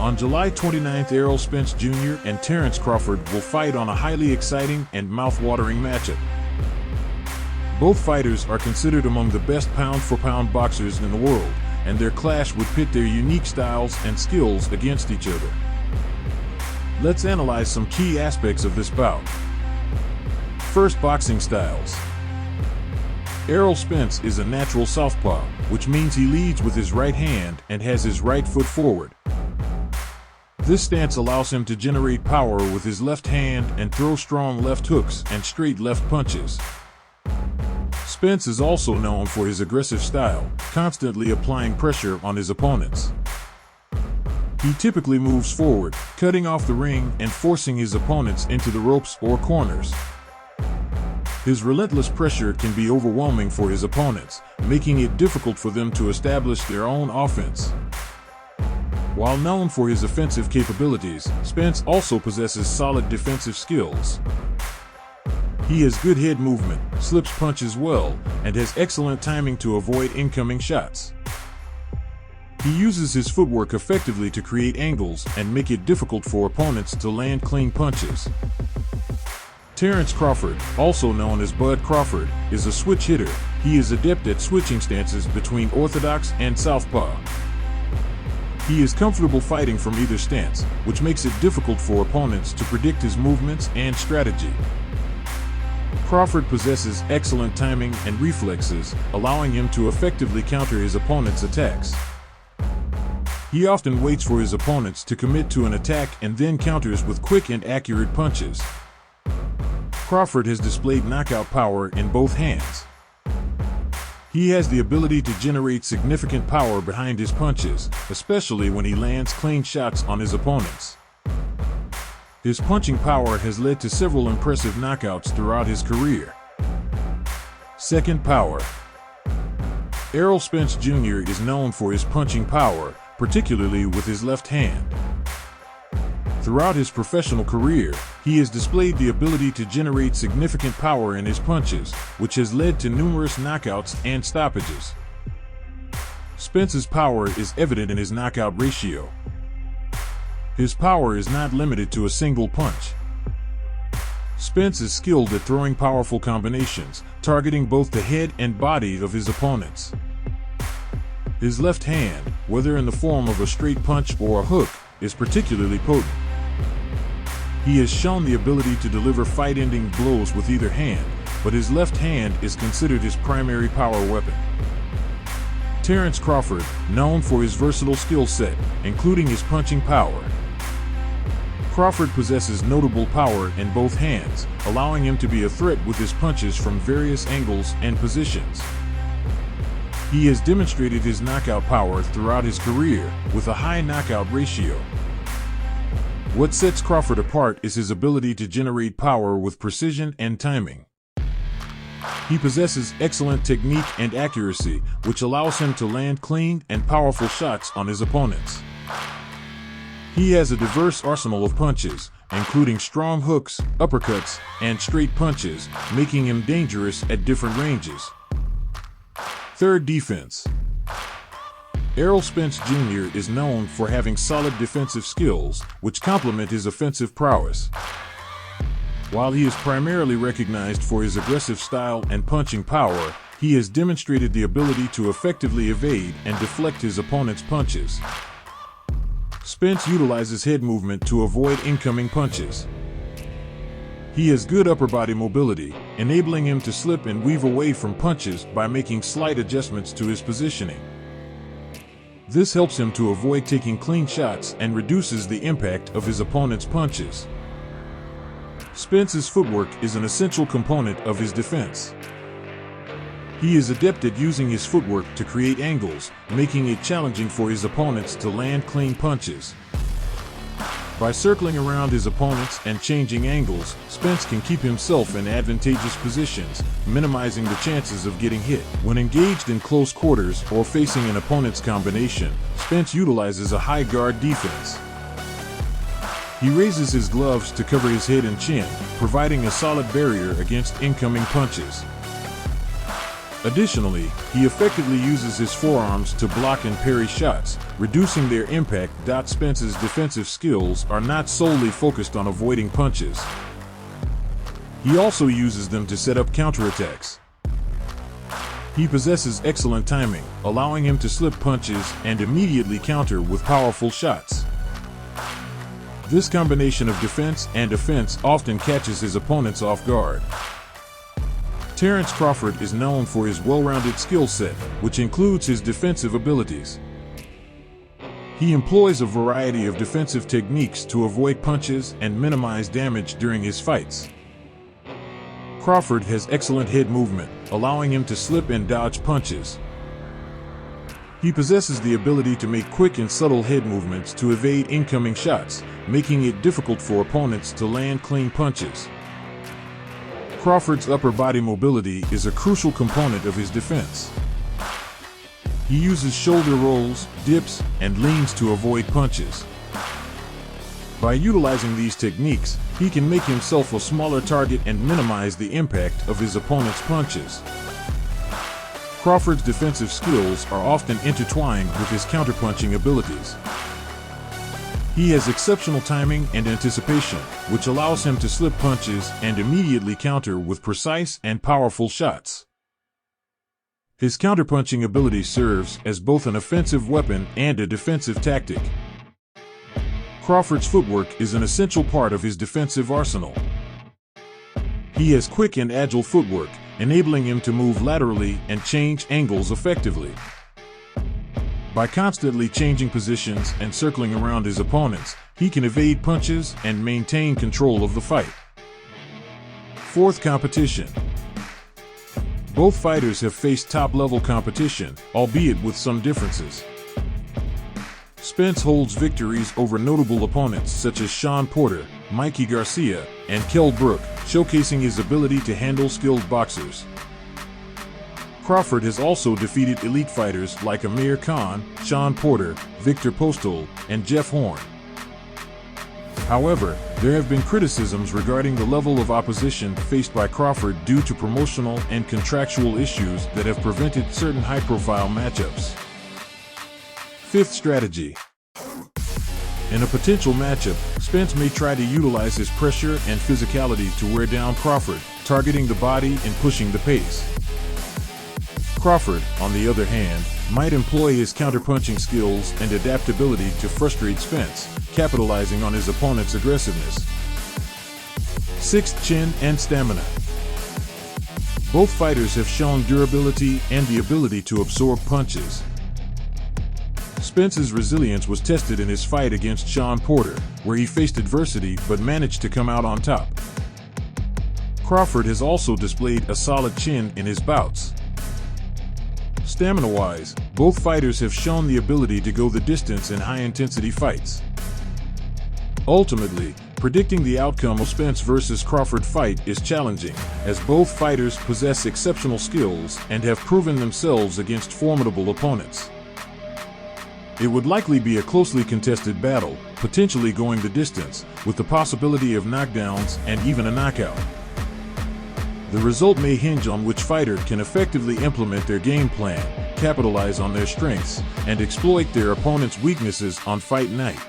On July 29th, Errol Spence Jr. and Terence Crawford will fight on a highly exciting and mouth-watering matchup. Both fighters are considered among the best pound-for-pound boxers in the world, and their clash would pit their unique styles and skills against each other. Let's analyze some key aspects of this bout. First, boxing styles. Errol Spence is a natural southpaw, which means he leads with his right hand and has his right foot forward. This stance allows him to generate power with his left hand and throw strong left hooks and straight left punches. Spence is also known for his aggressive style, constantly applying pressure on his opponents. He typically moves forward, cutting off the ring and forcing his opponents into the ropes or corners. His relentless pressure can be overwhelming for his opponents, making it difficult for them to establish their own offense. While known for his offensive capabilities, Spence also possesses solid defensive skills. He has good head movement, slips punches well, and has excellent timing to avoid incoming shots. He uses his footwork effectively to create angles and make it difficult for opponents to land clean punches. Terence Crawford, also known as Bud Crawford, is a switch hitter. He is adept at switching stances between orthodox and southpaw. He is comfortable fighting from either stance, which makes it difficult for opponents to predict his movements and strategy. Crawford possesses excellent timing and reflexes, allowing him to effectively counter his opponent's attacks. He often waits for his opponents to commit to an attack and then counters with quick and accurate punches. Crawford has displayed knockout power in both hands. He has the ability to generate significant power behind his punches, especially when he lands clean shots on his opponents. His punching power has led to several impressive knockouts throughout his career. Second, power. Errol Spence Jr. is known for his punching power, particularly with his left hand. Throughout his professional career, he has displayed the ability to generate significant power in his punches, which has led to numerous knockouts and stoppages. Spence's power is evident in his knockout ratio. His power is not limited to a single punch. Spence is skilled at throwing powerful combinations, targeting both the head and body of his opponents. His left hand, whether in the form of a straight punch or a hook, is particularly potent. He has shown the ability to deliver fight-ending blows with either hand, but his left hand is considered his primary power weapon. Terence Crawford, known for his versatile skill set, including his punching power. Crawford possesses notable power in both hands, allowing him to be a threat with his punches from various angles and positions. He has demonstrated his knockout power throughout his career, with a high knockout ratio. What sets Crawford apart is his ability to generate power with precision and timing. He possesses excellent technique and accuracy, which allows him to land clean and powerful shots on his opponents. He has a diverse arsenal of punches, including strong hooks, uppercuts, and straight punches, making him dangerous at different ranges. Third, defense. Errol Spence Jr. is known for having solid defensive skills, which complement his offensive prowess. While he is primarily recognized for his aggressive style and punching power, he has demonstrated the ability to effectively evade and deflect his opponent's punches. Spence utilizes head movement to avoid incoming punches. He has good upper body mobility, enabling him to slip and weave away from punches by making slight adjustments to his positioning. This helps him to avoid taking clean shots and reduces the impact of his opponent's punches. Spence's footwork is an essential component of his defense. He is adept at using his footwork to create angles, making it challenging for his opponents to land clean punches. By circling around his opponents and changing angles, Spence can keep himself in advantageous positions, minimizing the chances of getting hit. When engaged in close quarters or facing an opponent's combination, Spence utilizes a high guard defense. He raises his gloves to cover his head and chin, providing a solid barrier against incoming punches. Additionally, he effectively uses his forearms to block and parry shots, reducing their impact. Spence's defensive skills are not solely focused on avoiding punches. He also uses them to set up counterattacks. He possesses excellent timing, allowing him to slip punches and immediately counter with powerful shots. This combination of defense and offense often catches his opponents off guard. Terence Crawford is known for his well-rounded skill set, which includes his defensive abilities. He employs a variety of defensive techniques to avoid punches and minimize damage during his fights. Crawford has excellent head movement, allowing him to slip and dodge punches. He possesses the ability to make quick and subtle head movements to evade incoming shots, making it difficult for opponents to land clean punches. Crawford's upper body mobility is a crucial component of his defense. He uses shoulder rolls, dips, and leans to avoid punches. By utilizing these techniques, he can make himself a smaller target and minimize the impact of his opponent's punches. Crawford's defensive skills are often intertwined with his counterpunching abilities. He has exceptional timing and anticipation, which allows him to slip punches and immediately counter with precise and powerful shots. His counterpunching ability serves as both an offensive weapon and a defensive tactic. Crawford's footwork is an essential part of his defensive arsenal. He has quick and agile footwork, enabling him to move laterally and change angles effectively. By constantly changing positions and circling around his opponents, he can evade punches and maintain control of the fight. Fourth competition. Both fighters have faced top-level competition, albeit with some differences. Spence holds victories over notable opponents such as Shawn Porter, Mikey Garcia, and Kell Brook, showcasing his ability to handle skilled boxers. Crawford has also defeated elite fighters like Amir Khan, Shawn Porter, Victor Postol, and Jeff Horn. However, there have been criticisms regarding the level of opposition faced by Crawford due to promotional and contractual issues that have prevented certain high-profile matchups. Fifth strategy. In a potential matchup, Spence may try to utilize his pressure and physicality to wear down Crawford, targeting the body and pushing the pace. Crawford, on the other hand, might employ his counterpunching skills and adaptability to frustrate Spence, capitalizing on his opponent's aggressiveness. Sixth, chin and stamina. Both fighters have shown durability and the ability to absorb punches. Spence's resilience was tested in his fight against Shawn Porter, where he faced adversity but managed to come out on top. Crawford has also displayed a solid chin in his bouts. Stamina-wise, both fighters have shown the ability to go the distance in high-intensity fights. Ultimately, predicting the outcome of Spence vs. Crawford fight is challenging, as both fighters possess exceptional skills and have proven themselves against formidable opponents. It would likely be a closely contested battle, potentially going the distance, with the possibility of knockdowns and even a knockout. The result may hinge on which fighter can effectively implement their game plan, capitalize on their strengths, and exploit their opponent's weaknesses on fight night.